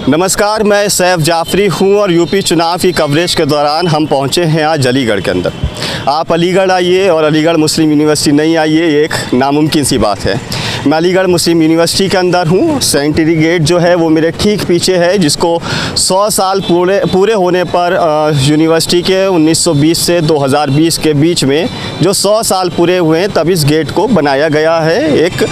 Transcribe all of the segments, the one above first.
नमस्कार, मैं सैफ जाफरी हूं और यूपी चुनाव की कवरेज के दौरान हम पहुंचे हैं आज अलीगढ़ के अंदर। आप अलीगढ़ आइए और अलीगढ़ मुस्लिम यूनिवर्सिटी नहीं आइए, ये एक नामुमकिन सी बात है। मैं अलीगढ़ मुस्लिम यूनिवर्सिटी के अंदर हूं। सेंटरी गेट जो है वो मेरे ठीक पीछे है, जिसको 100 साल पूरे होने पर यूनिवर्सिटी के 1920 से 2020 के बीच में जो 100 साल पूरे हुए हैं, तब इस गेट को बनाया गया है एक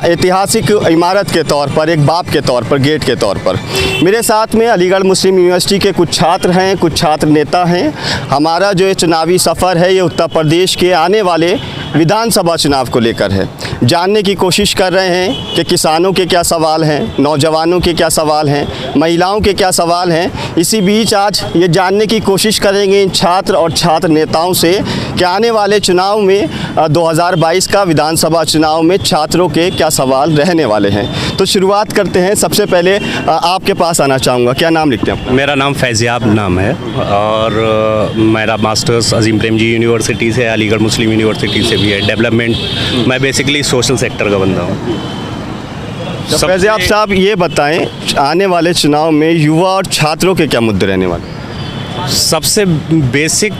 ऐतिहासिक इमारत के तौर पर, एक बाप के तौर पर, गेट के तौर पर। मेरे साथ में अलीगढ़ मुस्लिम यूनिवर्सिटी के कुछ छात्र हैं, कुछ छात्र नेता हैं। हमारा जो ये चुनावी सफ़र है ये उत्तर प्रदेश के आने वाले विधानसभा चुनाव को लेकर है। जानने की कोशिश कर रहे हैं कि किसानों के क्या सवाल हैं, नौजवानों के क्या सवाल हैं, महिलाओं के क्या सवाल हैं। इसी बीच आज ये जानने की कोशिश करेंगे इन छात्र और छात्र नेताओं से कि आने वाले चुनाव में 2022 का विधानसभा चुनाव में छात्रों के क्या सवाल रहने वाले हैं। तो शुरुआत करते हैं। सबसे पहले आपके पास आना चाहूँगा, क्या नाम लिखते हैं? मेरा नाम फैज़ियाब नाम है और मेरा मास्टर्स अजीम प्रेमजी यूनिवर्सिटी से, अलीगढ़ मुस्लिम यूनिवर्सिटी से भी है। डेवलपमेंट, मैं बेसिकली सोशल सेक्टर का बंदा हूँ। फैज़ियाब साहब, ये बताएं, आने वाले चुनाव में युवा और छात्रों के क्या मुद्दे रहने वाले? सबसे बेसिक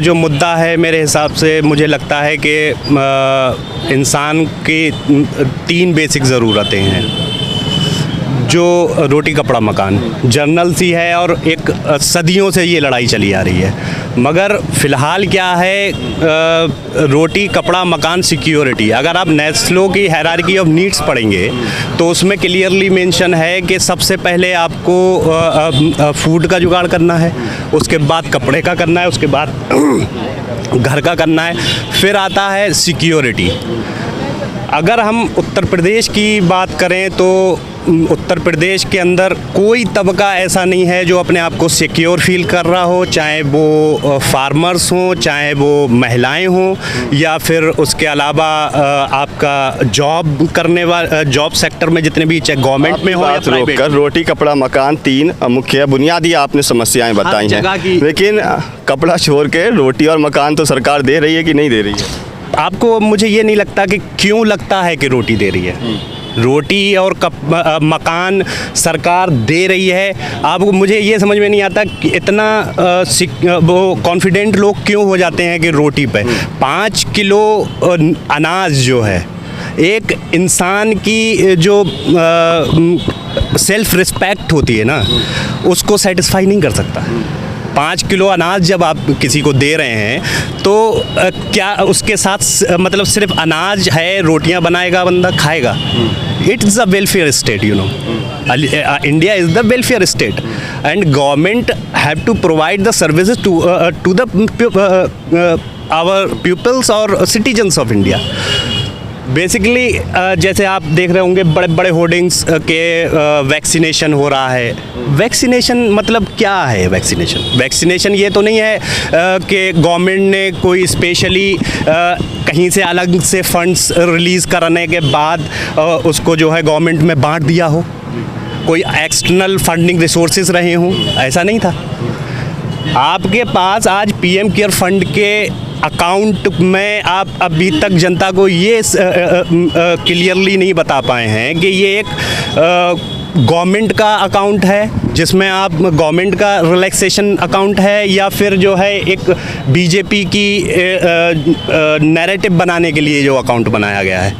जो मुद्दा है मेरे हिसाब से, मुझे लगता है कि इंसान की 3 बेसिक ज़रूरतें हैं, जो रोटी कपड़ा मकान जर्नल सी है और एक सदियों से ये लड़ाई चली आ रही है। मगर फ़िलहाल क्या है, रोटी कपड़ा मकान सिक्योरिटी। अगर आप नेस्लो की हायरार्की ऑफ नीड्स पढ़ेंगे तो उसमें क्लियरली मेंशन है कि सबसे पहले आपको फूड का जुगाड़ करना है, उसके बाद कपड़े का करना है, उसके बाद घर का करना है, फिर आता है सिक्योरिटी। अगर हम उत्तर प्रदेश की बात करें तो उत्तर प्रदेश के अंदर कोई तबका ऐसा नहीं है जो अपने आप को सिक्योर फील कर रहा हो, चाहे वो फार्मर्स हों, चाहे वो महिलाएं हों, या फिर उसके अलावा आपका जॉब करने वाला जॉब सेक्टर में जितने भी, चाहे गवर्नमेंट में हो या प्राइवेट। रोटी कपड़ा मकान 3 मुख्य बुनियादी आपने समस्याएं बताई हैं, लेकिन कपड़ा छोड़ के रोटी और मकान तो सरकार दे रही है कि नहीं दे रही है? आपको, मुझे ये नहीं लगता कि क्यों लगता है कि रोटी दे रही है। रोटी और मकान सरकार दे रही है। आपको, मुझे ये समझ में नहीं आता कि इतना वो कॉन्फिडेंट लोग क्यों हो जाते हैं कि रोटी पे 5 किलो अनाज जो है, एक इंसान की जो सेल्फ रिस्पेक्ट होती है ना, उसको सेटिस्फाई नहीं कर सकता। 5 किलो अनाज जब आप किसी को दे रहे हैं तो क्या उसके साथ मतलब सिर्फ अनाज है, रोटियां बनाएगा बंदा, खाएगा? It is a welfare state, you know. India is the welfare state and government have to provide the services to the our peoples और सिटीजन्स ऑफ इंडिया। बेसिकली जैसे आप देख रहे होंगे बड़े बड़े होर्डिंग्स के वैक्सीनेशन हो रहा है। वैक्सीनेशन मतलब क्या है? वैक्सीनेशन ये तो नहीं है कि गवर्नमेंट ने कोई स्पेशली कहीं से अलग से फंड्स रिलीज़ कराने के बाद उसको जो है गवर्नमेंट में बांट दिया हो, कोई एक्सटर्नल फंडिंग रिसोर्सेज रहे हों, ऐसा नहीं था। आपके पास आज PM केयर फंड के अकाउंट में आप अभी तक जनता को ये क्लियरली नहीं बता पाए हैं कि ये एक गवर्नमेंट का अकाउंट है, जिसमें आप गवर्नमेंट का रिलैक्सेशन अकाउंट है, या फिर जो है एक बीजेपी की नैरेटिव बनाने के लिए जो अकाउंट बनाया गया है,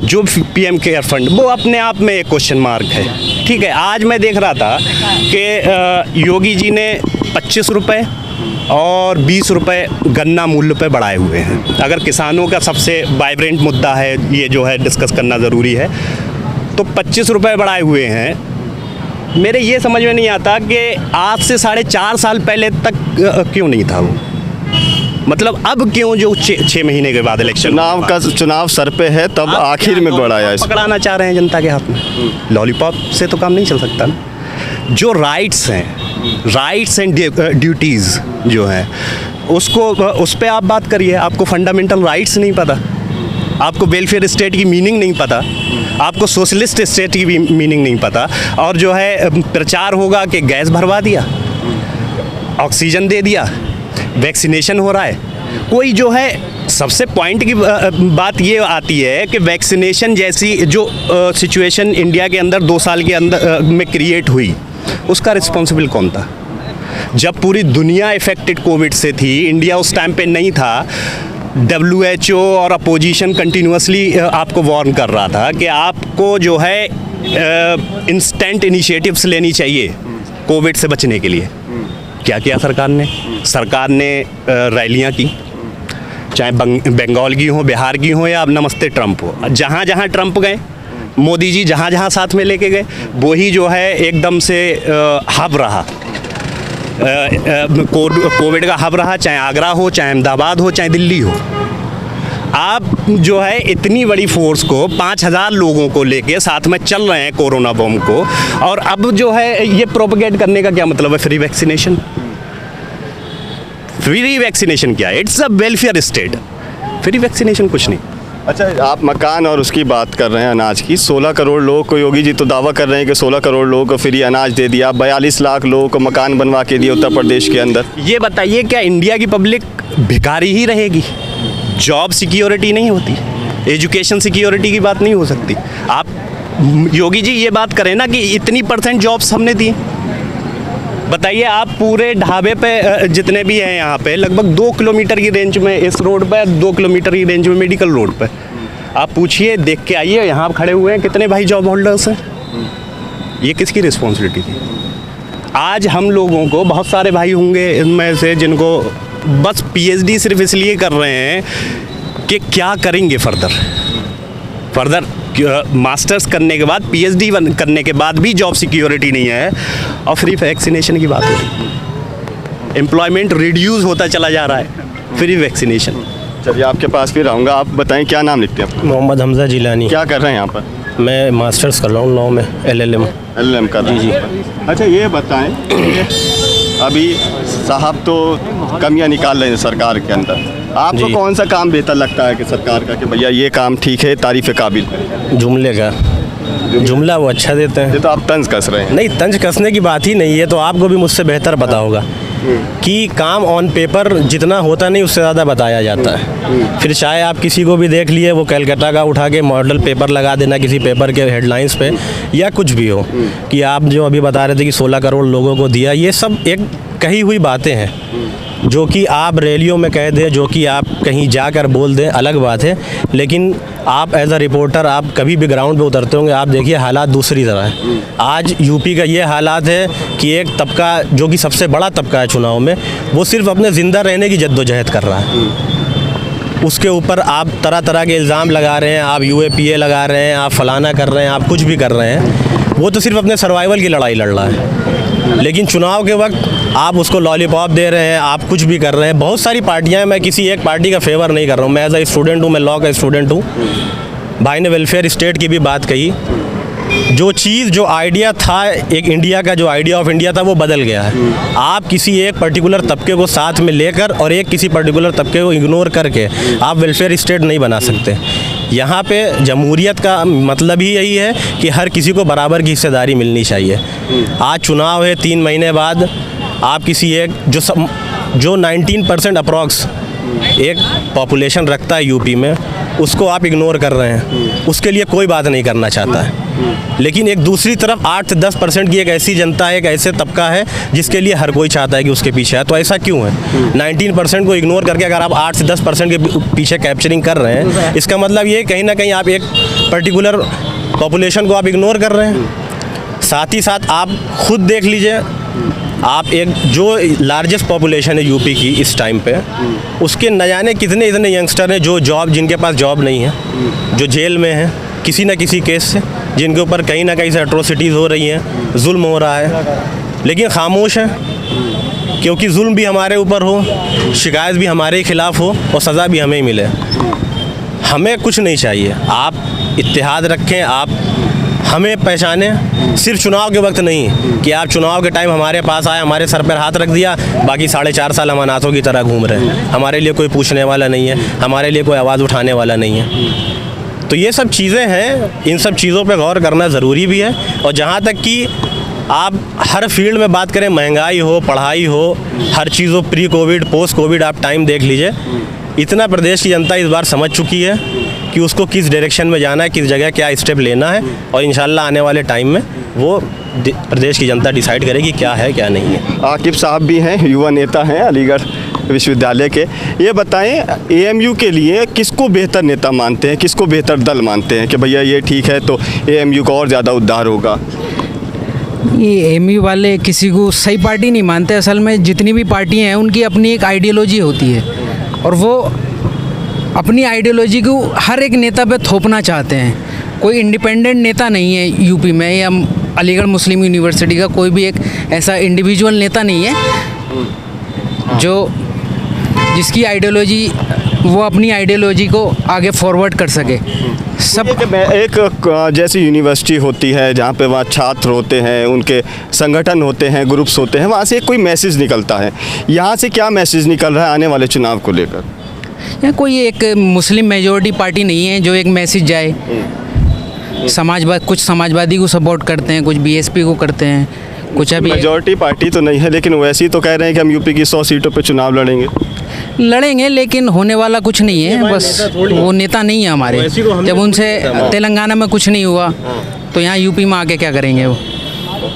जो PM केयर फंड, वो अपने आप में एक क्वेश्चन मार्क है। ठीक है, आज मैं देख रहा था कि योगी जी ने 25 रुपये और 20 रुपये गन्ना मूल्य पे बढ़ाए हुए हैं। अगर किसानों का सबसे वाइब्रेंट मुद्दा है, ये जो है डिस्कस करना ज़रूरी है, तो 25 रुपये बढ़ाए हुए हैं। मेरे ये समझ में नहीं आता कि आज से 4.5 साल पहले तक क्यों नहीं था वो, मतलब अब क्यों जो 6 महीने के बाद इलेक्शन, चुनाव सर पे है, तब आखिर में बढ़ाया है। पकड़ाना चाह रहे हैं जनता के हाथ में। लॉलीपॉप से तो काम नहीं चल सकता ना। जो राइट्स हैं, राइट्स एंड ड्यूटीज़ जो हैं, उसको उस पर आप बात करिए। आपको फंडामेंटल राइट्स नहीं पता, आपको वेलफेयर स्टेट की मीनिंग नहीं पता, आपको सोशलिस्ट स्टेट की भी मीनिंग नहीं पता, और जो है प्रचार होगा कि गैस भरवा दिया, ऑक्सीजन दे दिया, वैक्सीनेशन हो रहा है। कोई जो है सबसे पॉइंट की बात ये आती है कि वैक्सीनेशन जैसी जो सिचुएशन इंडिया के अंदर 2 साल के अंदर में क्रिएट हुई, उसका रिस्पॉन्सिबल कौन था? जब पूरी दुनिया इफेक्टेड कोविड से थी, इंडिया उस टाइम पे नहीं था। WHO और अपोजिशन कंटिन्यूसली आपको वार्न कर रहा था कि आपको जो है इंस्टेंट इनिशिएटिव्स लेनी चाहिए कोविड से बचने के लिए। क्या किया सरकार ने? सरकार ने रैलियां की, चाहे बंगाल की हो, बिहार की हो, या अब नमस्ते ट्रंप हो। जहाँ जहाँ ट्रंप गए, मोदी जी जहाँ जहाँ साथ में लेके गए, वही जो है एकदम से हब रहा, कोविड का हब रहा। चाहे आगरा हो, चाहे अहमदाबाद हो, चाहे दिल्ली हो। आप जो है इतनी बड़ी फोर्स को 5000 लोगों को लेके साथ में चल रहे हैं कोरोना बम को, और अब जो है ये प्रोपेगेट करने का क्या मतलब है? Free vaccination. फ्री वैक्सीनेशन क्या है? It's a welfare state. Free vaccination कुछ नहीं। अच्छा, आप मकान और उसकी बात कर रहे हैं, अनाज की। 16 करोड़ लोग को योगी जी तो दावा कर रहे हैं कि 16 करोड़ लोगों को फ्री अनाज दे दिया, 42 लाख लोगों को मकान बनवा के दिए उत्तर प्रदेश के अंदर। ये बताइए, क्या इंडिया की पब्लिक भिखारी ही रहेगी? जॉब सिक्योरिटी नहीं होती, एजुकेशन सिक्योरिटी की बात नहीं हो सकती। आप योगी जी ये बात करें ना कि इतनी % जॉब्स हमने दी। बताइए, आप पूरे ढाबे पे जितने भी हैं यहाँ पे, लगभग 2 किलोमीटर की रेंज में, इस रोड पे 2 किलोमीटर की रेंज में मेडिकल रोड पे, आप पूछिए, देख के आइए, यहाँ खड़े हुए हैं कितने भाई जॉब होल्डर्स हैं। ये किसकी रिस्पॉन्सिबिलिटी थी? आज हम लोगों को बहुत सारे भाई होंगे इनमें से जिनको बस PhD सिर्फ इसलिए कर रहे हैं कि क्या करेंगे फर्दर मास्टर्स करने के बाद, PhD करने के बाद भी जॉब सिक्योरिटी नहीं है, और फ्री वैक्सीनेशन की बात हो रही। एम्प्लॉयमेंट रिड्यूस होता चला जा रहा है, फ्री वैक्सीनेशन। चलिए, आपके पास भी रहूँगा। आप बताएं, क्या नाम लिखते हैं? मोहम्मद हमजा जिलानी। क्या कर रहे हैं यहाँ पर? मैं मास्टर्स कर रहा हूँ लॉ में, LLM कर रहे हैं। जी। अच्छा, ये बताएं, अभी साहब तो कमियां निकाल रहे हैं सरकार के अंदर, आपको कौन सा काम बेहतर लगता है कि सरकार का, कि भैया ये काम ठीक है, तारीफ़ काबिल? जुमले का जुमला वो अच्छा देते हैं। ये तो आप तंज कस रहे हैं। नहीं, तंज कसने की बात ही नहीं है। तो आपको भी मुझसे बेहतर पता होगा कि काम ऑन पेपर जितना होता नहीं, उससे ज़्यादा बताया जाता है। फिर चाहे आप किसी को भी देख लिए, वो कैलकाटा का उठा के मॉडल पेपर लगा देना किसी पेपर के हेडलाइंस पे, या कुछ भी हो, कि आप जो अभी बता रहे थे कि 16 करोड़ लोगों को दिया, ये सब एक कही हुई बातें हैं, जो कि आप रैलियों में कह दें, जो कि आप कहीं जाकर बोल दें, अलग बात है। लेकिन आप एज अ रिपोर्टर, आप कभी भी ग्राउंड पे उतरते होंगे, आप देखिए हालात दूसरी तरह है। आज यूपी का ये हालात है कि एक तबका, जो कि सबसे बड़ा तबका है चुनाव में, वो सिर्फ अपने ज़िंदा रहने की जद्दोजहद कर रहा है। उसके ऊपर आप तरह तरह के इल्ज़ाम लगा रहे हैं, आप UAPA लगा रहे हैं, आप फलाना कर रहे हैं, आप कुछ भी कर रहे हैं। वो तो सिर्फ अपने सर्वाइवल की लड़ाई लड़ रहा है। लेकिन चुनाव के वक्त आप उसको लॉलीपॉप दे रहे हैं, आप कुछ भी कर रहे हैं। बहुत सारी पार्टियां हैं, मैं किसी एक पार्टी का फेवर नहीं कर रहा हूँ। मैं एज अ स्टूडेंट हूँ, मैं लॉ का स्टूडेंट हूँ। भाई ने वेलफेयर स्टेट की भी बात कही। जो चीज़, जो आइडिया था, एक इंडिया का जो आइडिया ऑफ इंडिया था, वो बदल गया है। आप किसी एक पर्टिकुलर तबके को साथ में लेकर और एक किसी पर्टिकुलर तबके को इग्नोर करके आप वेलफेयर स्टेट नहीं बना सकते। यहाँ पे जमहूरियत का मतलब ही यही है कि हर किसी को बराबर की हिस्सेदारी मिलनी चाहिए। आज चुनाव है, 3 महीने बाद आप किसी एक जो 19% अप्रॉक्स एक पॉपुलेशन रखता है यूपी में, उसको आप इग्नोर कर रहे हैं। उसके लिए कोई बात नहीं करना चाहता है। लेकिन एक दूसरी तरफ 8 से 10% की एक ऐसी जनता है, एक ऐसे तबका है जिसके लिए हर कोई चाहता है कि उसके पीछे है। तो ऐसा क्यों है? 19% को इग्नोर करके अगर आप 8 से 10% के पीछे कैप्चरिंग कर रहे हैं, इसका मतलब ये कहीं ना कहीं आप एक पर्टिकुलर पॉपुलेशन को आप इग्नोर कर रहे हैं। साथ ही साथ आप खुद देख लीजिए, आप एक जो लार्जेस्ट पॉपुलेशन है यूपी की इस टाइम पे, उसके न जाने कितने इतने यंगस्टर हैं जो जिनके पास जॉब नहीं है, जो जेल में हैं किसी न किसी केस से, जिनके ऊपर कहीं ना कहीं से एट्रोसिटीज़ हो रही हैं, जुल्म हो रहा है, लेकिन खामोश हैं। क्योंकि जुल्म भी हमारे ऊपर हो, शिकायत भी हमारे खिलाफ हो और सज़ा भी हमें ही मिले। हमें कुछ नहीं चाहिए, आप इत्तेहाद रखें, आप हमें पहचाने। सिर्फ चुनाव के वक्त नहीं कि आप चुनाव के टाइम हमारे पास आए, हमारे सर पर हाथ रख दिया, बाकी 4.5 साल हम अनाथों की तरह घूम रहे हैं। हमारे लिए कोई पूछने वाला नहीं है, हमारे लिए कोई आवाज़ उठाने वाला नहीं है। तो ये सब चीज़ें हैं, इन सब चीज़ों पे गौर करना ज़रूरी भी है। और जहाँ तक कि आप हर फील्ड में बात करें, महंगाई हो, पढ़ाई हो, हर चीज़ हो, प्री कोविड पोस्ट कोविड आप टाइम देख लीजिए, इतना प्रदेश की जनता इस बार समझ चुकी है कि उसको किस डायरेक्शन में जाना है, किस जगह क्या स्टेप लेना है, और इंशाल्लाह आने वाले टाइम में वो प्रदेश की जनता डिसाइड करेगी क्या है क्या नहीं है। आकिब साहब भी हैं, युवा नेता हैं अलीगढ़ विश्वविद्यालय के। ये बताएं, एएमयू के लिए किसको बेहतर नेता मानते हैं, किसको बेहतर दल मानते हैं कि भैया ये ठीक है तो एएमयू का और ज़्यादा उद्धार होगा? ये एएमयू वाले किसी को सही पार्टी नहीं मानते। असल में जितनी भी पार्टियां हैं उनकी अपनी एक आइडियोलॉजी होती है और वो अपनी आइडियोलॉजी को हर एक नेता पे थोपना चाहते हैं। कोई इंडिपेंडेंट नेता नहीं है यूपी में, या अलीगढ़ मुस्लिम यूनिवर्सिटी का कोई भी एक ऐसा इंडिविजुअल नेता नहीं है जो जिसकी आइडियोलॉजी वो अपनी आइडियोलॉजी को आगे फॉरवर्ड कर सके। सब एक जैसी यूनिवर्सिटी होती है जहाँ पे वहाँ छात्र होते हैं, उनके संगठन होते हैं, ग्रुप्स होते हैं, वहाँ से कोई मैसेज निकलता है। यहाँ से क्या मैसेज निकल रहा है आने वाले चुनाव को लेकर? यहाँ कोई एक मुस्लिम मेजॉरिटी पार्टी नहीं है जो एक मैसेज जाए। कुछ समाजवादी को सपोर्ट करते हैं, कुछ बीएसपी को करते हैं, कुछ अभी मेजॉरिटी पार्टी तो नहीं है, लेकिन वैसे ही तो कह रहे हैं कि हम यूपी की 100 सीटों पे चुनाव लड़ेंगे, लेकिन होने वाला कुछ नहीं है। बस वो नेता नहीं है हमारे। जब उनसे तेलंगाना में कुछ नहीं हुआ तो यहाँ यूपी में आके क्या करेंगे वो?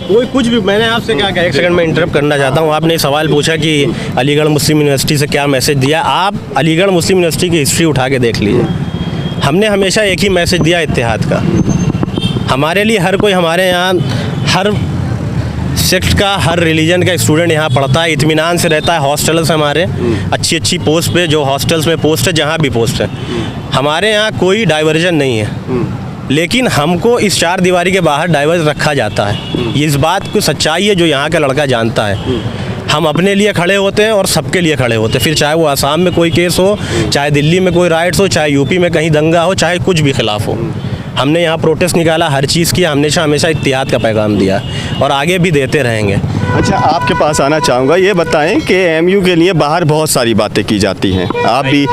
कोई कुछ भी। मैंने आपसे क्या कहा, एक सेकंड में इंटरप्ट करना चाहता हूँ। आपने सवाल पूछा कि अलीगढ़ मुस्लिम यूनिवर्सिटी से क्या मैसेज दिया। आप अलीगढ़ मुस्लिम यूनिवर्सिटी की हिस्ट्री उठा के देख लीजिए। हमने हमेशा एक ही मैसेज दिया, इत्तेहाद का। हमारे लिए हर कोई, हमारे यहाँ हर सेक्ट का, हर रिलीजन का स्टूडेंट यहाँ पढ़ता है, इत्मीनान से रहता है। हॉस्टल्स हमारे अच्छी अच्छी पोस्ट पे, जो हॉस्टल्स में पोस्ट है, जहाँ भी पोस्ट है, हमारे यहाँ कोई डाइवर्जन नहीं है। लेकिन हमको इस चार दीवारी के बाहर डाइवर्स रखा जाता है। ये इस बात को सच्चाई है जो यहाँ का लड़का जानता है। हम अपने लिए खड़े होते हैं और सबके लिए खड़े होते हैं, फिर चाहे वो आसाम में कोई केस हो, चाहे दिल्ली में कोई राइट्स हो, चाहे यूपी में कहीं दंगा हो, चाहे कुछ भी खिलाफ हो। हमने यहाँ प्रोटेस्ट निकाला, हर चीज़ की हमेशा इत्तेहाद का पैगाम दिया और आगे भी देते रहेंगे। अच्छा, आपके पास आना चाहूँगा, ये बताएं कि एएमयू के लिए बाहर बहुत सारी बातें की जाती हैं। आप भी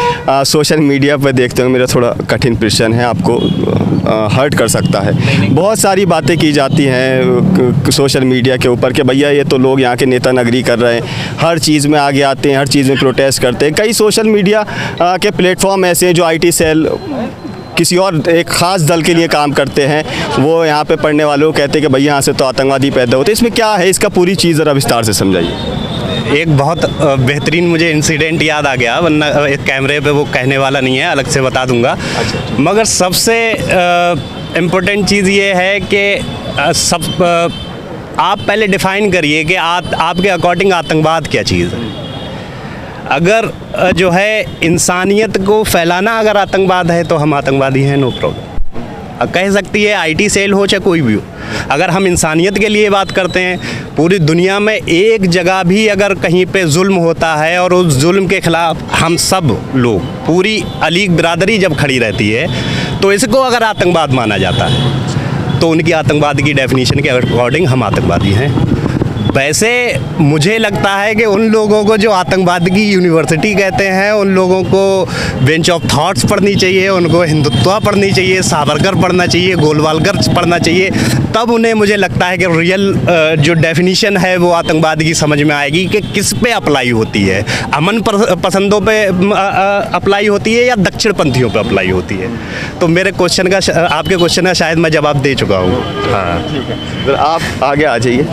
सोशल मीडिया पर देखते हो, मेरा थोड़ा कठिन प्रश्न है, आपको हर्ट कर सकता है। बहुत सारी बातें की जाती हैं सोशल मीडिया के ऊपर कि भैया ये तो लोग यहाँ के नेता नगरी कर रहे हैं, हर चीज़ में आगे आते हैं, हर चीज़ में प्रोटेस्ट करते हैं। कई सोशल मीडिया के प्लेटफॉर्म ऐसे हैं जो IT सेल किसी और एक ख़ास दल के लिए काम करते हैं, वो यहाँ पे पढ़ने वालों को कहते हैं कि भैया यहाँ से तो आतंकवादी पैदा होते हैं। इसमें क्या है, इसका पूरी चीज़ ज़रा विस्तार से समझाइए। एक बहुत बेहतरीन मुझे इंसिडेंट याद आ गया, वरना एक कैमरे पे वो कहने वाला नहीं है, अलग से बता दूंगा। मगर सबसे इम्पोर्टेंट चीज़ ये है कि आप पहले डिफ़ाइन करिए कि आपके अकॉर्डिंग आतंकवाद क्या चीज़ है। अगर जो है इंसानियत को फैलाना अगर आतंकवाद है तो हम आतंकवादी हैं, नो प्रॉब्लम। कह सकती है IT सेल हो चाहे कोई भी हो। अगर हम इंसानियत के लिए बात करते हैं, पूरी दुनिया में एक जगह भी अगर कहीं पे जुल्म होता है और उस जुल्म के ख़िलाफ़ हम सब लोग, पूरी अलीग बिरादरी जब खड़ी रहती है, तो इसको अगर आतंकवाद माना जाता है तो उनकी आतंकवाद की डेफिनेशन के अकॉर्डिंग हम आतंकवादी हैं। वैसे मुझे लगता है कि उन लोगों को जो आतंकवाद की यूनिवर्सिटी कहते हैं, उन लोगों को बेंच ऑफ थॉट्स पढ़नी चाहिए, उनको हिंदुत्व पढ़नी चाहिए, सावरकर पढ़ना चाहिए, गोलवालकर पढ़ना चाहिए। तब उन्हें मुझे लगता है कि रियल जो डेफिनेशन है वो आतंकवाद की समझ में आएगी कि किस पे अप्लाई होती है, अमन पसंदों पे अप्लाई होती है या दक्षिणपंथियों पे अप्लाई होती है। तो मेरे क्वेश्चन का, आपके क्वेश्चन का शायद मैं जवाब दे चुका हूँ। हाँ, ठीक है, तो आप आगे आ जाइए।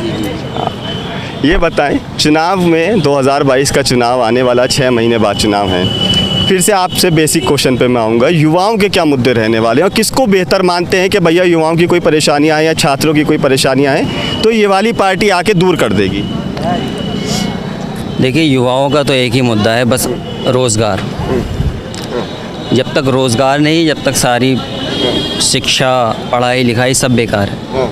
ये बताएं, चुनाव में 2022 का चुनाव आने वाला, 6 महीने बाद चुनाव है। फिर से आपसे बेसिक क्वेश्चन पे मैं आऊँगा, युवाओं के क्या मुद्दे रहने वाले हैं और किसको बेहतर मानते हैं कि भैया युवाओं की कोई परेशानियाँ हैं या छात्रों की कोई परेशानियाँ हैं तो ये वाली पार्टी आके दूर कर देगी? देखिए, युवाओं का तो एक ही मुद्दा है, बस रोज़गार। जब तक रोज़गार नहीं, जब तक सारी शिक्षा, पढ़ाई लिखाई सब बेकार है।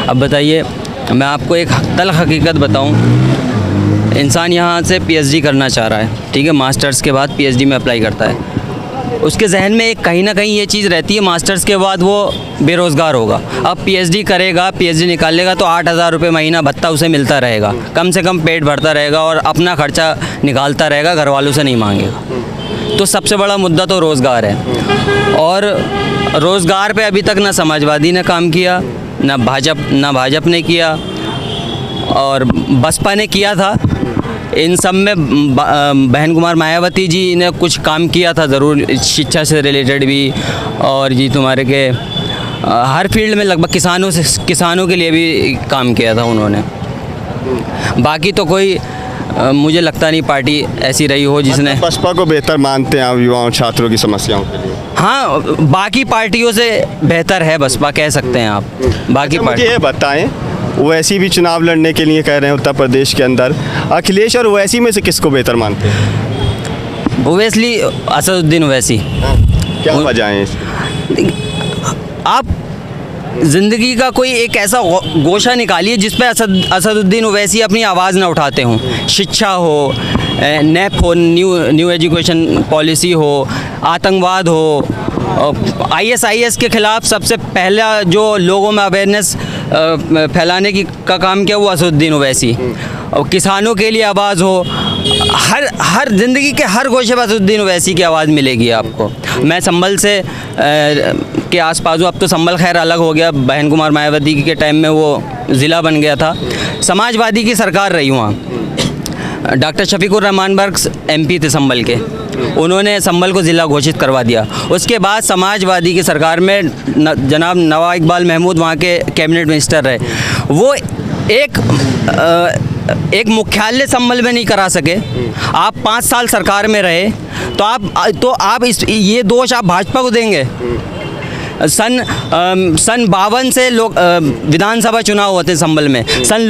अब बताइए, मैं आपको एक तल्ख़ हकीकत बताऊं, इंसान यहाँ से PhD करना चाह रहा है, ठीक है, मास्टर्स के बाद PhD में अप्लाई करता है। उसके जहन में एक कहीं ना कहीं ये चीज़ रहती है, मास्टर्स के बाद वो बेरोज़गार होगा। अब PhD करेगा, PhD निकाल लेगा तो 8,000 रुपये महीना भत्ता उसे मिलता रहेगा, कम से कम पेट भरता रहेगा और अपना ख़र्चा निकालता रहेगा, घर वालों से नहीं मांगेगा। तो सबसे बड़ा मुद्दा तो रोज़गार है, और रोज़गार पे अभी तक ना समाजवादी ने काम किया, ना भाजपा ने किया, और बसपा ने किया था। इन सब में बहन कुमार मायावती जी ने कुछ काम किया था ज़रूर, शिक्षा से रिलेटेड भी, और जी तुम्हारे के हर फील्ड में लगभग किसानों के लिए भी काम किया था उन्होंने। बाकी तो कोई मुझे लगता नहीं पार्टी ऐसी रही हो जिसने। बसपा को बेहतर मानते हैं आप युवाओं छात्रों की समस्याओं के लिए? हाँ, बाकी पार्टियों से बेहतर है बसपा, कह सकते हैं आप। बाकी मुझे पार्टी ये बताएं, ओवैसी भी चुनाव लड़ने के लिए कह रहे हैं उत्तर प्रदेश के अंदर, अखिलेश और ओवैसी में से किसको बेहतर मानते हैं? ओवैसी, असदुद्दीन ओवैसी। क्या वजह है इसकी? आप ज़िंदगी का कोई एक ऐसा गोशा निकालिए जिस पे असदुद्दीन ओवैसी अपनी आवाज़ ना उठाते हों। शिक्षा हो, नैप हो, न्यू एजुकेशन पॉलिसी हो, आतंकवाद हो, ISIS के ख़िलाफ़ सबसे पहला जो लोगों में अवेयरनेस फैलाने का काम किया वो असदुद्दीन ओवैसी। और किसानों के लिए आवाज़ हो, हर ज़िंदगी के हर गोशे पर असदुद्दीन ओवैसी की आवाज़ मिलेगी आपको। मैं संभल से के आसपास हूँ, अब तो संभल खैर अलग हो गया, बहन कुमार मायावती के टाइम में वो ज़िला बन गया था। समाजवादी की सरकार रही वहाँ। Doctor Shafiqur Rahman Berks MP थे संभल के, उन्होंने संभल को ज़िला घोषित करवा दिया। उसके बाद समाजवादी की सरकार में जनाब नवाब इकबाल महमूद वहाँ के कैबिनेट मिनिस्टर रहे। वो एक मुख्यालय संभल में नहीं करा सके। आप 5 साल सरकार में रहे तो आप ये दोष आप भाजपा को देंगे? सन 52 से विधानसभा चुनाव होते हैं संभल में। सन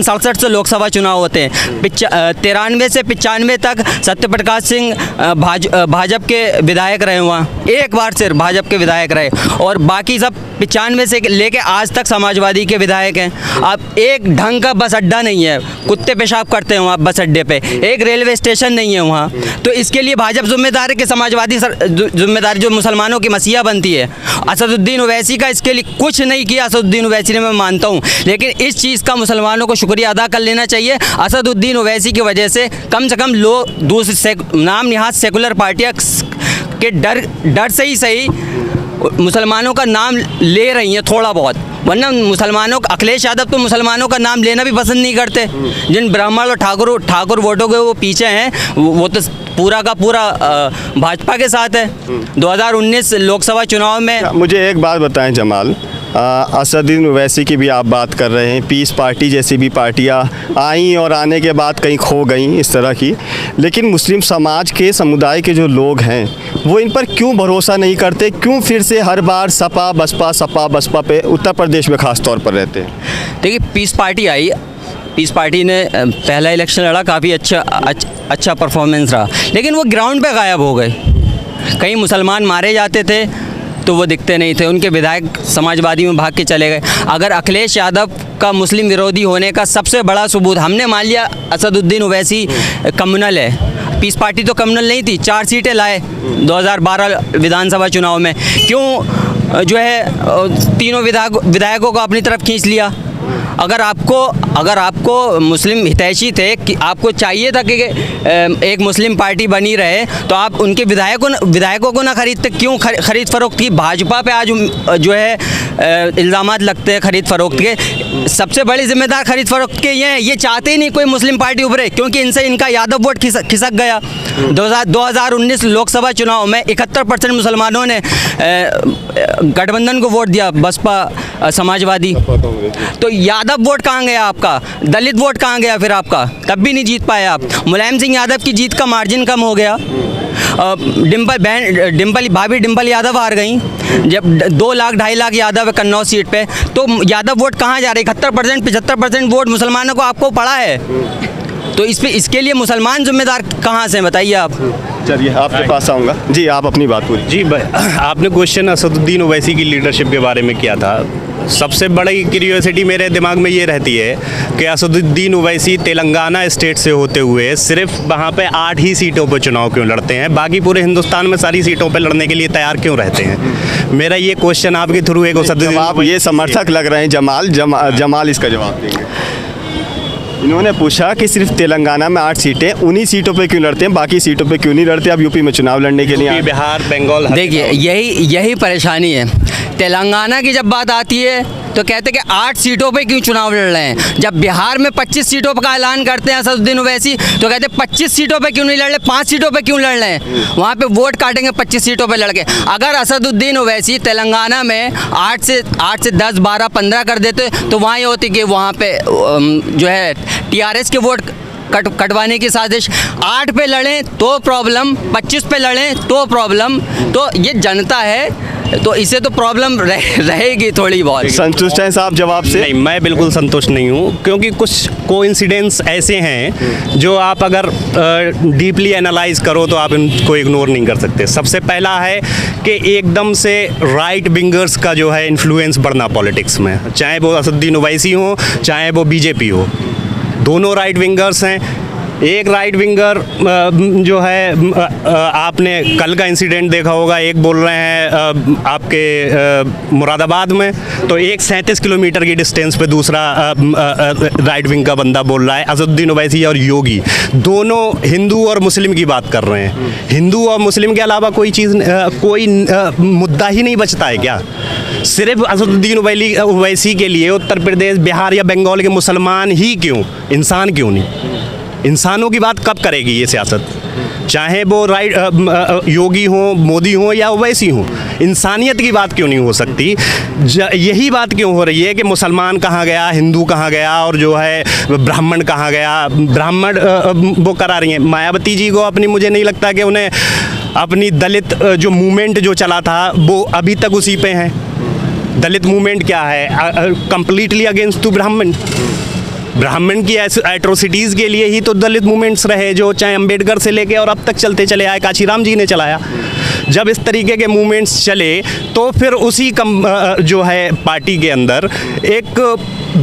67 से लोकसभा चुनाव होते हैं। 93 से 95 तक सत्यप्रकाश सिंह भाजपा के विधायक रहे वहाँ, एक बार सिर्फ भाजपा के विधायक रहे, और बाकी सब 95 से लेके आज तक समाजवादी के विधायक हैं। अब एक ढंग का बस अड्डा नहीं है, कुत्ते पेशाब करते हैं वहाँ बस अड्डे पे, एक रेलवे स्टेशन नहीं है वहाँ। तो इसके लिए भाजपा जिम्मेदार है कि समाजवादी जिम्मेदारी जो मुसलमानों की मसीहा बनती है। असदुद्दीन ओवैसी का इसके लिए कुछ नहीं किया असदुद्दीन ओवैसी ने, मैं मानता हूँ, लेकिन इस चीज़ का मुसलमानों को शुक्रिया अदा कर लेना चाहिए। असदुद्दीन ओवैसी की वजह से कम लोग दूसरे नाम निहाद सेकुलर पार्टियाँ के डर से ही सही मुसलमानों का नाम ले रही हैं थोड़ा बहुत, वरना मुसलमानों का अखिलेश यादव तो मुसलमानों का नाम लेना भी पसंद नहीं करते। जिन ब्राह्मण और ठाकुर वोटों के वो पीछे हैं, वो तो पूरा का पूरा भाजपा के साथ है। 2019 लोकसभा चुनाव में मुझे एक बात बताएं जमाल, असदुद्दीन ओवैसी की भी आप बात कर रहे हैं, पीस पार्टी जैसी भी पार्टियां आई और आने के बाद कहीं खो गई इस तरह की, लेकिन मुस्लिम समाज के समुदाय के जो लोग हैं वो इन पर क्यों भरोसा नहीं करते? क्यों फिर से हर बार सपा बसपा पे उत्तर प्रदेश में ख़ास तौर पर रहते हैं? देखिए, पीस पार्टी आई, पीस पार्टी ने पहला इलेक्शन लड़ा, काफ़ी अच्छा परफॉर्मेंस रहा, लेकिन वो ग्राउंड पे गायब हो गए। कहीं मुसलमान मारे जाते थे तो वो दिखते नहीं थे, उनके विधायक समाजवादी में भाग के चले गए। अगर अखिलेश यादव का मुस्लिम विरोधी होने का सबसे बड़ा सबूत, हमने मान लिया असदुद्दीन ओवैसी कम्युनल है, पीस पार्टी तो कम्युनल नहीं थी, 4 सीटें लाए 2012 विधानसभा चुनाव में, क्यों जो है तीनों विधायकों को अपनी तरफ खींच लिया? अगर आपको मुस्लिम हितैषी थे कि आपको चाहिए था कि एक मुस्लिम पार्टी बनी रहे, तो आप उनके विधायकों को ना खरीदते, क्यों खरीद फरोख्त की? भाजपा पे आज जो है इल्ज़ामात लगते हैं खरीद फरोख्त के। सबसे बड़ी जिम्मेदार खरीद फरोख्त के ये हैं, ये चाहते ही नहीं कोई मुस्लिम पार्टी उभरे, क्योंकि इनसे इनका यादव वोट खिसक गया। 2019 लोकसभा चुनाव में 71% मुसलमानों ने गठबंधन को वोट दिया, बसपा समाजवादी। तो यादव वोट कहाँ गया आपका? दलित वोट कहाँ गया फिर आपका? तब भी नहीं जीत पाए आप। मुलायम सिंह यादव की जीत का मार्जिन कम हो गया। भाभी डिम्पल यादव हार गई, जब 2 लाख 2.5 लाख यादव है कन्नौज सीट पे, तो यादव वोट कहाँ जा रहे? 71% 75% वोट मुसलमानों को आपको पड़ा है। तो इसके लिए मुसलमान जिम्मेदार कहाँ से, बताइए आप? चलिए आपके पास आऊँगा जी, आप अपनी बात पूरी। जी आपने क्वेश्चन असदुद्दीन ओवैसी की लीडरशिप के बारे में किया था। सबसे बड़ी क्यूरियोसिटी मेरे दिमाग में ये रहती है कि असदुद्दीन ओवैसी तेलंगाना स्टेट से होते हुए सिर्फ वहाँ पे 8 ही सीटों पर चुनाव क्यों लड़ते हैं, बाकी पूरे हिंदुस्तान में सारी सीटों पर लड़ने के लिए तैयार क्यों रहते हैं? मेरा ये क्वेश्चन आपके थ्रू एक असदुद्दीन, आप ये समर्थक लग रहे हैं जमाल इसका जवाब देंगे। इन्होंने पूछा कि सिर्फ तेलंगाना में 8 सीटें, उन्हीं सीटों पे क्यों लड़ते हैं, बाकी सीटों पे क्यों नहीं लड़ते? अब यूपी में चुनाव लड़ने के लिए बिहार, बंगाल, देखिए यही परेशानी है। तेलंगाना की जब बात आती है तो कहते हैं कि 8 सीटों पे क्यों चुनाव लड़ रहे हैं। जब बिहार में 25 सीटों का ऐलान करते हैं असदुद्दीन ओवैसी तो कहते हैं 25 सीटों पे क्यों नहीं लड़ रहे, 5 सीटों पे क्यों लड़ रहे हैं। वहाँ पे वोट काटेंगे 25 सीटों पे लड़के। अगर असदुद्दीन ओवैसी तेलंगाना में 8 से 10, 12, 15 कर देते तो वहाँ ये होती कि वहाँ पे जो है TRS के वोट कटवाने की साजिश। 8 पे लड़ें तो प्रॉब्लम, 25 पे लड़ें तो प्रॉब्लम। तो ये जनता है तो इसे तो प्रॉब्लम रहेगी थोड़ी बहुत। संतुष्ट हैं साहब जवाब से? नहीं, मैं बिल्कुल संतुष्ट नहीं हूँ, क्योंकि कुछ कोइंसिडेंस ऐसे हैं जो आप अगर डीपली एनालाइज करो तो आप इनको इग्नोर नहीं कर सकते। सबसे पहला है कि एकदम से राइट विंगर्स का जो है इन्फ्लुएंस बढ़ना पॉलिटिक्स में, चाहे वो असदुद्दीन ओवैसी हो चाहे वो बीजेपी हो, दोनों राइट विंगर्स हैं। एक राइट विंगर जो है आपने कल का इंसिडेंट देखा होगा, एक बोल रहे हैं आपके मुरादाबाद में, तो एक 37 किलोमीटर की डिस्टेंस पे दूसरा राइट विंग का बंदा बोल रहा है। असदुद्दीन ओवैसी और योगी दोनों हिंदू और मुस्लिम की बात कर रहे हैं। हिंदू और मुस्लिम के अलावा कोई चीज़ कोई मुद्दा ही नहीं बचता है क्या? सिर्फ असदुद्दीन ओवैसी के लिए उत्तर प्रदेश, बिहार या बंगाल के मुसलमान ही क्यों, इंसान क्यों नहीं? इंसानों की बात कब करेगी ये सियासत? चाहे वो राइट योगी हो, मोदी हो या ओवैसी हो, इंसानियत की बात क्यों नहीं हो सकती? यही बात क्यों हो रही है कि मुसलमान कहाँ गया, हिंदू कहाँ गया और जो है ब्राह्मण कहाँ गया? ब्राह्मण वो करा रही हैं। मायावती जी को अपनी, मुझे नहीं लगता कि उन्हें अपनी दलित जो मूवमेंट जो चला था वो अभी तक उसी पे हैं। दलित मूवमेंट क्या है? कंप्लीटली अगेंस्ट टू ब्राह्मण। ब्राह्मण की एट्रोसिटीज़ के लिए ही तो दलित मूवमेंट्स रहे, जो चाहे अंबेडकर से लेके और अब तक चलते चले आए, काशीराम जी ने चलाया। जब इस तरीके के मूवमेंट्स चले तो फिर उसी जो है पार्टी के अंदर एक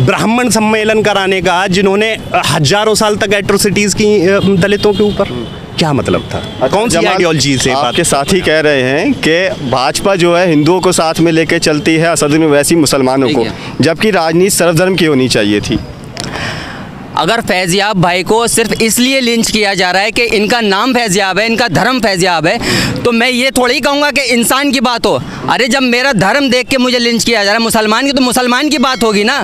ब्राह्मण सम्मेलन कराने का, जिन्होंने हजारों साल तक एट्रोसिटीज़ की दलितों के ऊपर, क्या मतलब था? कौन सी आइडियोलॉजी से? आपके साथी कह रहे हैं कि भाजपा जो है हिंदुओं को साथ में लेके चलती है, असदुद्दीन ओवैसी मुसलमानों को, जबकि राजनीति सर्वधर्म की होनी चाहिए थी। अगर फैज़याब भाई को सिर्फ इसलिए लिंच किया जा रहा है कि इनका नाम फैज़याब है, इनका धर्म फैज़याब है, तो मैं ये थोड़ी कहूँगा कि इंसान की बात हो। अरे जब मेरा धर्म देख के मुझे लिंच किया जा रहा है मुसलमान की, तो मुसलमान की बात होगी ना।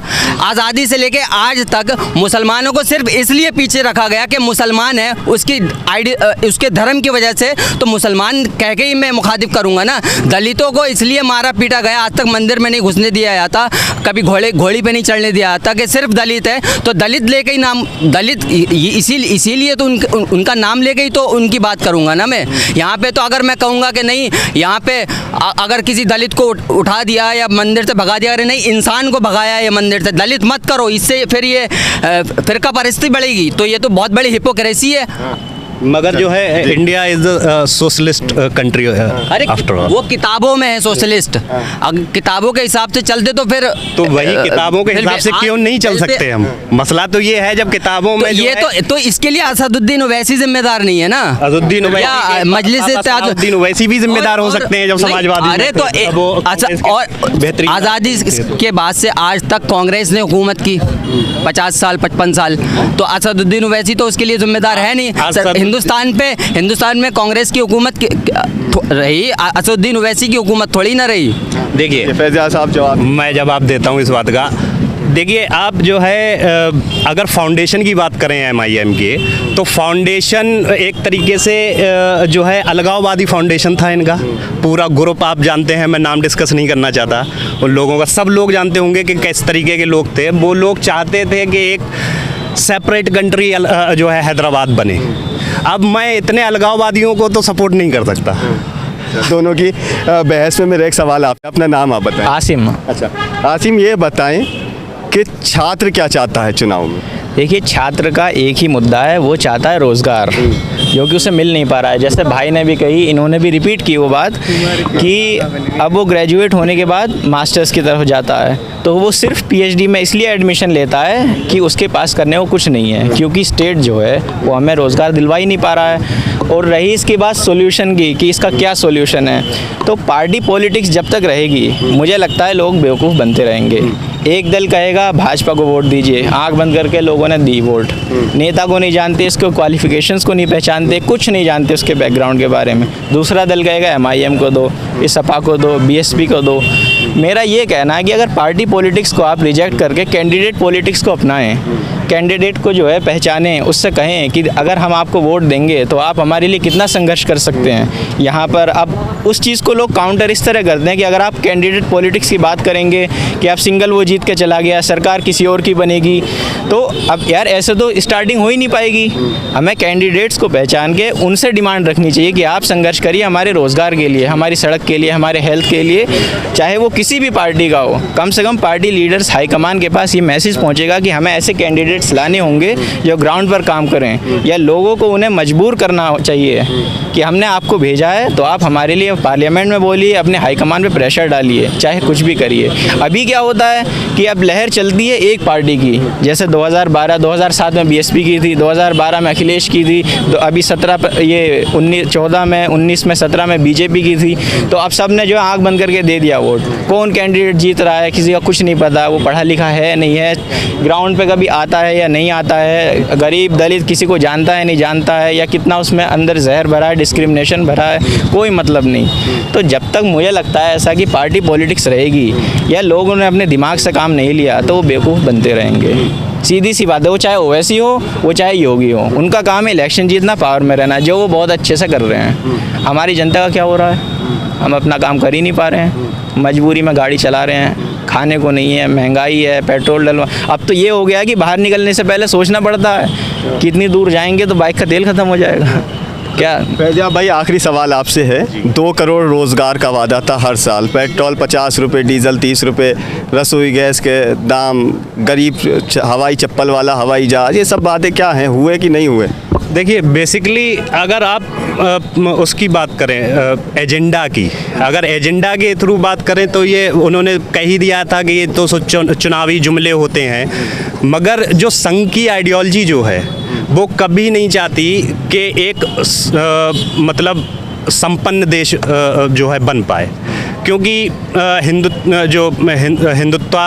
आज़ादी से लेके आज तक मुसलमानों को सिर्फ इसलिए पीछे रखा गया कि मुसलमान है, उसके धर्म की वजह से, तो मुसलमान कह के ही मैं मुखातिब करूँगा ना। दलितों को इसलिए मारा पीटा गया, आज तक मंदिर में नहीं घुसने दिया जाता, कभी घोड़ी पे नहीं चढ़ने दिया जाता, कि सिर्फ दलित है तो दलित लेके ही नाम, दलित इसीलिए तो उनका नाम लेके ही तो उनकी बात करूँगा ना मैं। यहाँ पे तो अगर मैं कहूँगा कि नहीं, यहाँ पे अगर किसी दलित को उठा दिया या मंदिर से भगा दिया, अरे नहीं, इंसान को भगाया ये मंदिर से, दलित मत करो, इससे फिर ये फिरका परिस्थिति बढ़ेगी, तो ये तो बहुत बड़ी हिपोक्रेसी है। मगर जो है India is socialist country after all. वो किताबों में है सोशलिस्ट, अगर किताबों के हिसाब से चलते तो फिर तो वही किताबों के हिसाब से क्यों नहीं चल सकते हम? मसला तो ये है जब किताबों में ये तो इसके लिए असदुद्दीन ओवैसी जिम्मेदार नहीं है ना। असदुद्दीन ओवैसी, मजलिस ओवैसी भी जिम्मेदार हो सकते हैं जब समाजवादी। अरे तो और आज़ादी के बाद से आज तक कांग्रेस ने हुकूमत की 50 साल 55 साल, तो असदुद्दीन ओवैसी तो उसके लिए जिम्मेदार है नहीं। हिंदुस्तान में कांग्रेस की हुकूमत रही, असदुद्दीन ओवैसी की हुकूमत थोड़ी ना रही। देखिए फैज़याब साहब, मैं जवाब देता हूँ इस बात का। देखिए आप जो है अगर फाउंडेशन की बात करें MIM के, तो फाउंडेशन एक तरीके से जो है अलगाववादी फाउंडेशन था इनका। पूरा ग्रुप आप जानते हैं, मैं नाम डिस्कस नहीं करना चाहता उन लोगों का, सब लोग जानते होंगे कि किस तरीके के लोग थे। वो लोग चाहते थे कि एक सेपरेट कंट्री जो है हैदराबाद बने। अब मैं इतने अलगाववादियों को तो सपोर्ट नहीं कर सकता। दोनों की बहस में मेरा एक सवाल, आप अपना नाम आप बताएं। आसिम। अच्छा आसिम, ये बताएं कि छात्र क्या चाहता है चुनाव में? देखिए, छात्र का एक ही मुद्दा है, वो चाहता है रोज़गार, जो कि उसे मिल नहीं पा रहा है। जैसे भाई ने भी कही, इन्होंने भी रिपीट की वो बात कि अब वो ग्रेजुएट होने के बाद मास्टर्स की तरफ जाता है, तो वो सिर्फ PhD में इसलिए एडमिशन लेता है कि उसके पास करने को कुछ नहीं है, क्योंकि स्टेट जो है वो हमें रोज़गार दिलवा ही नहीं पा रहा है। और रही इसकी बात सोल्यूशन की कि इसका क्या सोल्यूशन है, तो पार्टी पॉलिटिक्स जब तक रहेगी मुझे लगता है लोग बेवकूफ़ बनते रहेंगे। एक दल कहेगा भाजपा को वोट दीजिए, आंख बंद करके लोगों ने दी वोट। नेता को नहीं जानते, इसके क्वालिफिकेशंस को नहीं पहचानते, कुछ नहीं जानते उसके बैकग्राउंड के बारे में। दूसरा दल कहेगा MIM को दो, इस सपा को दो, BSP को दो। मेरा ये कहना है कि अगर पार्टी पॉलिटिक्स को आप रिजेक्ट करके कैंडिडेट पॉलिटिक्स को अपनाएं, कैंडिडेट को जो है पहचानें, उससे कहें कि अगर हम आपको वोट देंगे तो आप हमारे लिए कितना संघर्ष कर सकते हैं। यहाँ पर अब उस चीज़ को लोग काउंटर इस तरह करते हैं कि अगर आप कैंडिडेट पॉलिटिक्स की बात करेंगे कि आप सिंगल वो जीत के चला गया, सरकार किसी और की बनेगी, तो अब यार ऐसे तो स्टार्टिंग हो ही नहीं पाएगी। हमें कैंडिडेट्स को पहचान के उनसे डिमांड रखनी चाहिए कि आप संघर्ष करिए हमारे रोज़गार के लिए, हमारी सड़क के लिए, हमारे हेल्थ के लिए, चाहे वो किसी भी पार्टी का हो। कम से कम पार्टी लीडर्स, हाईकमान के पास ये मैसेज पहुँचेगा कि हमें ऐसे कैंडिडेट्स लाने होंगे जो ग्राउंड पर काम करें, या लोगों को उन्हें मजबूर करना चाहिए कि हमने आपको भेजा है तो आप हमारे लिए पार्लियामेंट में बोलिए, अपने हाईकमान पे प्रेशर डालिए, चाहे कुछ भी करिए। अभी क्या होता है कि अब लहर चलती है एक पार्टी की, जैसे 2012-2007 में बीएसपी की थी, 2012 में अखिलेश की थी, तो अभी 14 में 19 में 17 में बीजेपी की थी। तो अब सब ने जो आंख बंद करके दे दिया वोट। कौन कैंडिडेट जीत रहा है किसी का कुछ नहीं पता, वो पढ़ा लिखा है नहीं है, ग्राउंड पे कभी आता है या नहीं आता है, गरीब दलित किसी को जानता है नहीं जानता है, या कितना उसमें अंदर जहर भरा है, डिस्क्रिमिनेशन भरा है, कोई मतलब नहीं। तो जब तक मुझे लगता है ऐसा कि पार्टी पॉलिटिक्स रहेगी या लोगों ने अपने दिमाग से काम नहीं लिया तो वो बेवकूफ़ बनते रहेंगे। सीधी सी बात है, वो चाहे ओवैसी हो, वो चाहे योगी हो, उनका काम है इलेक्शन जीतना, पावर में रहना, जो वो बहुत अच्छे से कर रहे हैं। हमारी जनता का क्या हो रहा है? हम अपना काम कर ही नहीं पा रहे हैं, मजबूरी में गाड़ी चला रहे हैं, खाने को नहीं है, महंगाई है, पेट्रोल डलवा। अब तो ये हो गया कि बाहर निकलने से पहले सोचना पड़ता है कितनी दूर जाएंगे तो बाइक का तेल ख़त्म हो जाएगा। क्या फैज़ियाब भाई, आखिरी सवाल आपसे है। 2 करोड़ रोज़गार का वादा था हर साल, पेट्रोल 50 रुपये, डीजल 30 रुपये, रसोई गैस के दाम, गरीब हवाई चप्पल वाला हवाई जहाज़, ये सब बातें क्या हैं, हुए कि नहीं हुए? देखिए, बेसिकली अगर आप उसकी बात करें एजेंडा की, अगर एजेंडा के थ्रू बात करें तो ये उन्होंने कह ही दिया था कि ये तो चुनावी जुमले होते हैं, मगर जो संघ की आइडियोलॉजी जो है वो कभी नहीं चाहती कि एक मतलब संपन्न देश जो है बन पाए, क्योंकि हिंदुत्व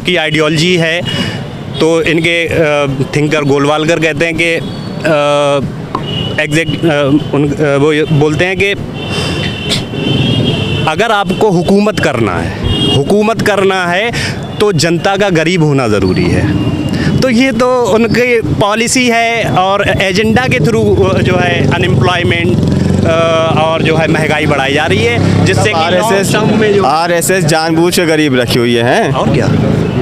की आइडियोलॉजी है। तो इनके थिंकर गोलवालकर कहते हैं कि वो बोलते हैं कि अगर आपको हुकूमत करना है तो जनता का गरीब होना ज़रूरी है। तो ये तो उनकी पॉलिसी है, और एजेंडा के थ्रू जो है अनएम्प्लॉयमेंट और जो है महंगाई बढ़ाई जा रही है, जिससे कि आरएसएस जानबूझ के गरीब रखी हुई है। और क्या,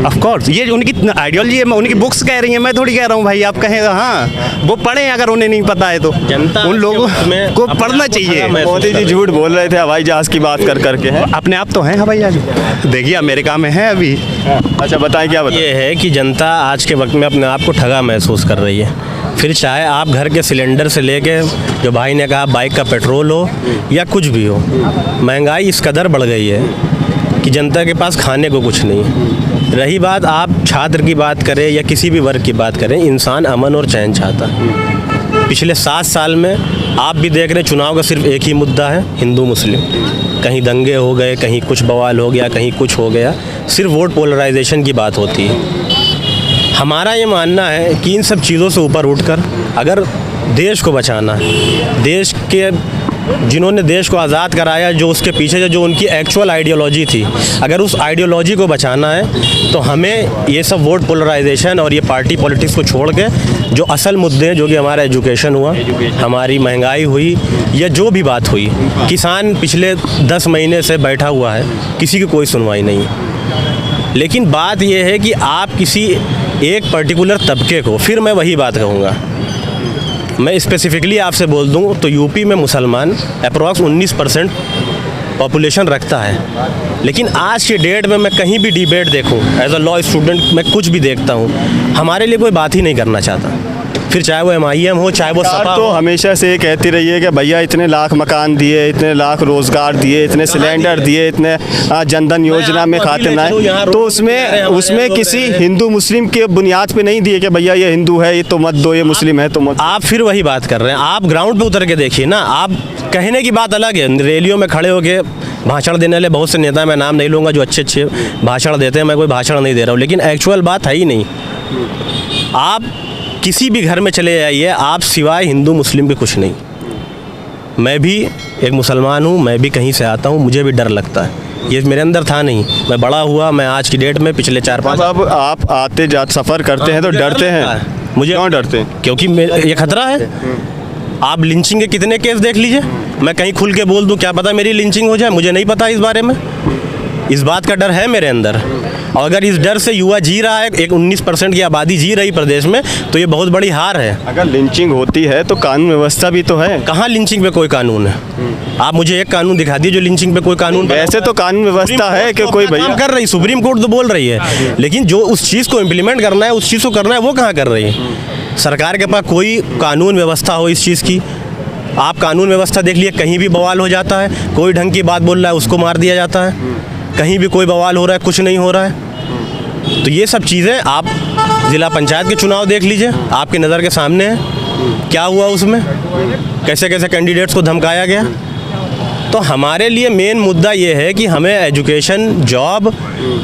ऑफ कोर्स ये उनकी आइडियोलॉजी है, उनकी बुक्स कह रही हैं, मैं थोड़ी कह रहा हूँ भाई। आप कहें हाँ, वो पढ़ें अगर उन्हें नहीं पता है तो। जनता उन लोगों को पढ़ना चाहिए। मोदी जी झूठ बोल रहे थे हवाई जहाज़ की बात कर करके हैं। अपने आप तो हैं हवाई जहाज, देखिए अमेरिका में है अभी। अच्छा बताएं, क्या बताएं? ये है कि जनता आज के वक्त में अपने आप को ठगा महसूस कर रही है। फिर चाहे आप घर के सिलेंडर से लेके, जो भाई ने कहा बाइक का पेट्रोल हो या कुछ भी हो, महंगाई इस कदर बढ़ गई है कि जनता के पास खाने को कुछ नहीं है। रही बात आप छात्र की बात करें या किसी भी वर्ग की बात करें, इंसान अमन और चैन चाहता है। पिछले 7 साल में आप भी देख रहे हैं, चुनाव का सिर्फ एक ही मुद्दा है, हिंदू मुस्लिम। कहीं दंगे हो गए, कहीं कुछ बवाल हो गया, कहीं कुछ हो गया, सिर्फ वोट पोलराइजेशन की बात होती है। हमारा ये मानना है कि इन सब चीज़ों से ऊपर उठकर अगर देश को बचाना है, देश के जिन्होंने देश को आज़ाद कराया, जो उसके पीछे जो उनकी एक्चुअल आइडियोलॉजी थी, अगर उस आइडियोलॉजी को बचाना है तो हमें ये सब वोट पोलराइजेशन और ये पार्टी पॉलिटिक्स को छोड़ के जो असल मुद्दे हैं, जो कि हमारा एजुकेशन हुआ, हमारी महंगाई हुई, या जो भी बात हुई, किसान पिछले 10 महीने से बैठा हुआ है, किसी की कोई सुनवाई नहीं है। लेकिन बात यह है कि आप किसी एक पर्टिकुलर तबके को, फिर मैं वही बात कहूँगा, मैं स्पेसिफिकली आपसे बोल दूं तो यूपी में मुसलमान अप्रॉक्स 19% पॉपुलेशन रखता है। लेकिन आज के डेट में मैं कहीं भी डिबेट देखूं, एज अ लॉ स्टूडेंट मैं कुछ भी देखता हूं, हमारे लिए कोई बात ही नहीं करना चाहता। फिर चाहे वो MIM हो, चाहे वो सपा तो हो। हमेशा से ये कहती रही है कि भैया इतने लाख मकान दिए, इतने लाख रोजगार दिए, इतने सिलेंडर दिए, इतने जनधन योजना में खाते बनाए, तो उसमें किसी हिंदू मुस्लिम के बुनियाद पे नहीं दिए कि भैया ये हिंदू है ये तो मत दो, ये मुस्लिम है तो मत। आप फिर वही बात कर रहे हैं, आप ग्राउंड पे उतर के देखिए ना। आप कहने की बात अलग है, रैलियों में खड़े होके भाषण देने वाले बहुत से नेता, मैं नाम नहीं लूँगा, जो अच्छे अच्छे भाषण देते हैं, मैं कोई भाषण नहीं दे रहा हूँ, लेकिन एक्चुअल बात है ही नहीं। आप किसी भी घर में चले जाइए, आप सिवाय हिंदू मुस्लिम के कुछ नहीं। मैं भी एक मुसलमान हूँ, मैं भी कहीं से आता हूँ, मुझे भी डर लगता है ये मेरे अंदर था नहीं। मैं बड़ा हुआ, मैं आज की डेट में पिछले 4-5 अब आप आते जाते सफ़र करते हैं तो डरते हैं, मुझे क्यों डरते हैं? क्योंकि ये खतरा है। आप लिंचिंग के कितने केस देख लीजिए, मैं कहीं खुल के बोल दूं, क्या पता मेरी लिंचिंग हो जाए, मुझे नहीं पता इस बारे में। इस बात का डर है मेरे अंदर, और अगर इस डर से युवा जी रहा है, एक 19% की आबादी जी रही प्रदेश में, तो ये बहुत बड़ी हार है। अगर लिंचिंग होती है तो कानून व्यवस्था भी तो है। कहाँ लिंचिंग पे कोई कानून है? आप मुझे एक कानून दिखा दिए जो लिंचिंग पे कोई कानून। वैसे तो कानून व्यवस्था है कि कोई भैया कर रही, सुप्रीम कोर्ट तो बोल रही है, लेकिन जो उस चीज़ को इम्प्लीमेंट करना है, उस चीज़ को करना है, वो कहाँ कर रही है? सरकार के पास कोई कानून व्यवस्था हो इस चीज़ की। आप कानून व्यवस्था देख लिए, कहीं भी बवाल हो जाता है, कोई ढंग की बात बोल रहा है उसको मार दिया जाता है, कहीं भी कोई बवाल हो रहा है, कुछ नहीं हो रहा है। तो ये सब चीज़ें आप ज़िला पंचायत के चुनाव देख लीजिए, आपकी नज़र के सामने है क्या हुआ उसमें, कैसे कैसे कैंडिडेट्स को धमकाया गया। तो हमारे लिए मेन मुद्दा ये है कि हमें एजुकेशन, जॉब,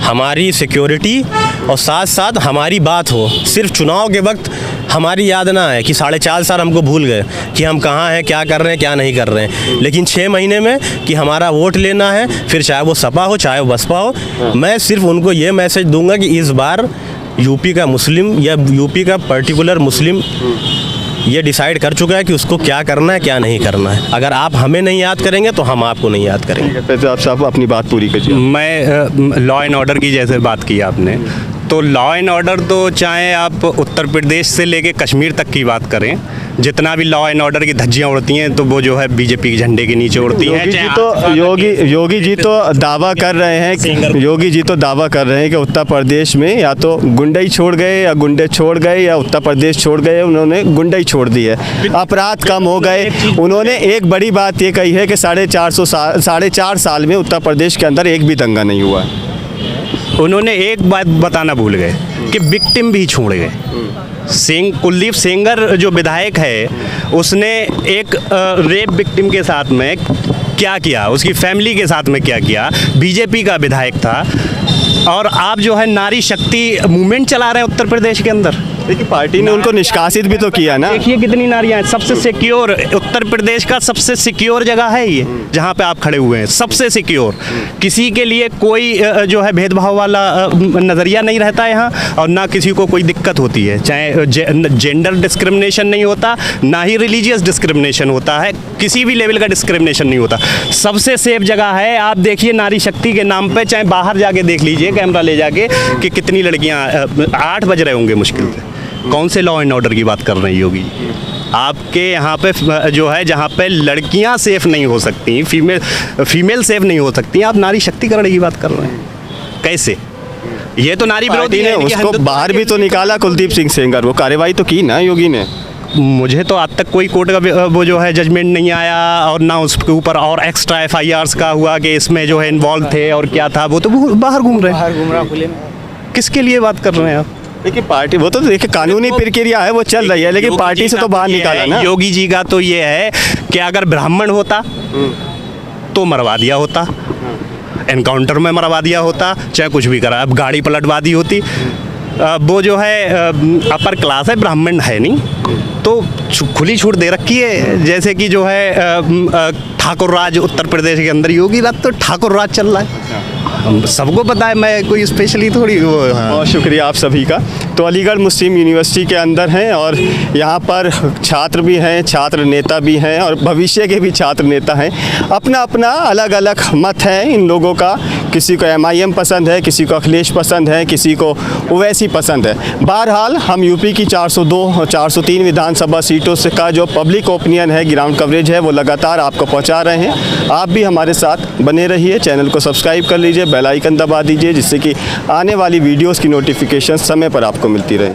हमारी सिक्योरिटी और साथ साथ हमारी बात हो। सिर्फ चुनाव के वक्त हमारी याद ना है कि 4.5 साल हमको भूल गए कि हम कहाँ हैं, क्या कर रहे हैं, क्या नहीं कर रहे हैं, लेकिन 6 महीने में कि हमारा वोट लेना है, फिर चाहे वो सपा हो चाहे वो बसपा हो। मैं सिर्फ उनको ये मैसेज दूंगा कि इस बार यूपी का मुस्लिम या यूपी का पर्टिकुलर मुस्लिम ये डिसाइड कर चुका है कि उसको क्या करना है, क्या नहीं करना है। अगर आप हमें नहीं याद करेंगे तो हम आपको नहीं याद करेंगे। पेजाब साहब अपनी बात पूरी कीजिए। मैं लॉ एंड ऑर्डर की जैसे बात की आपने, तो लॉ एंड ऑर्डर तो चाहे आप उत्तर प्रदेश से लेके कश्मीर तक की बात करें, जितना भी लॉ एंड ऑर्डर की धज्जियाँ उड़ती हैं तो वो जो है बीजेपी के झंडे के नीचे उड़ती हैं। योगी जी तो दावा कर रहे हैं कि उत्तर प्रदेश में या तो गुंडई छोड़ गए या गुंडे छोड़ गए या उत्तर प्रदेश छोड़ गए, उन्होंने गुंडई छोड़ दी है, अपराध कम हो गए। उन्होंने एक बड़ी बात ये कही है कि 4.5 साल में उत्तर प्रदेश के अंदर एक भी दंगा नहीं हुआ है। उन्होंने एक बात बताना भूल गए कि विक्टिम भी छोड़ गए। कुलदीप सेंगर जो विधायक है, उसने एक रेप विक्टिम के साथ में क्या किया, उसकी फैमिली के साथ में क्या किया, बीजेपी का विधायक था। और आप जो है नारी शक्ति मूवमेंट चला रहे हैं उत्तर प्रदेश के अंदर। देखिए पार्टी ने उनको निष्कासित भी तो किया ना। देखिए कितनी नारियां हैं, सबसे सिक्योर उत्तर प्रदेश का सबसे सिक्योर जगह है ये जहाँ पे आप खड़े हुए हैं, सबसे सिक्योर। किसी के लिए कोई जो है भेदभाव वाला नज़रिया नहीं रहता है यहाँ, और ना किसी को कोई दिक्कत होती है, चाहे जेंडर डिस्क्रिमिनेशन नहीं होता, ना ही रिलीजियस डिस्क्रिमिनेशन होता है, किसी भी लेवल का डिस्क्रिमिनेशन नहीं होता। सबसे सेफ जगह है। आप देखिए नारी शक्ति के नाम पे, चाहे बाहर जाके देख लीजिए कैमरा ले जाके कि कितनी लड़कियाँ 8 बज रहे होंगे मुश्किल से। कौन से लॉ एंड ऑर्डर की बात कर रहे हैं योगी? आपके यहाँ पे जो है जहाँ पे लड़कियाँ सेफ नहीं हो सकती, फीमेल सेफ नहीं हो सकती, आप नारी शक्तिकरण की बात कर रहे हैं कैसे? ये तो नारी विरोधी ने उसको बाहर भी तो निकाला कुलदीप सिंह सेंगर, वो कार्रवाई तो की ना योगी ने। मुझे तो आज तक कोई कोर्ट का वो जो है जजमेंट नहीं आया, और ना उसके ऊपर और एक्स्ट्रा FIRs का हुआ कि इसमें जो है इन्वॉल्व थे और क्या था। वो तो बाहर घूम रहे हैं। किसके लिए बात कर रहे हैं आप? देखिए पार्टी, वो तो देखिए कानूनी प्रक्रिया है, वो चल रही है, लेकिन पार्टी से तो बाहर निकाला ना। योगी जी का तो ये है कि अगर ब्राह्मण होता तो मरवा दिया होता, एनकाउंटर में मरवा दिया होता, चाहे कुछ भी करा, अब गाड़ी पलटवा दी होती। वो जो है अपर क्लास है, ब्राह्मण है नहीं, तो खुली छूट दे रखी है। जैसे कि जो है ठाकुर राज उत्तर प्रदेश के अंदर, योगी राज तो ठाकुर राज चल रहा है, हम सबको पता है, मैं कोई स्पेशली थोड़ी वो। बहुत शुक्रिया आप सभी का। तो अलीगढ़ मुस्लिम यूनिवर्सिटी के अंदर हैं और यहाँ पर छात्र भी हैं, छात्र नेता भी हैं और भविष्य के भी छात्र नेता हैं। अपना अपना अलग अलग मत है इन लोगों का, किसी को MIM पसंद है, किसी को अखिलेश पसंद है, किसी को ओवैसी पसंद है। बहरहाल हम यूपी की 402 और 403 विधानसभा सीटों से का जो पब्लिक ओपिनियन है, ग्राउंड कवरेज है, वो लगातार आपको पहुँचा रहे हैं। आप भी हमारे साथ बने रहिए, चैनल को सब्सक्राइब कर लीजिए, बेल आइकन दबा दीजिए, जिससे कि आने वाली वीडियोज़ की नोटिफिकेशन समय पर आपको मिलती रहे।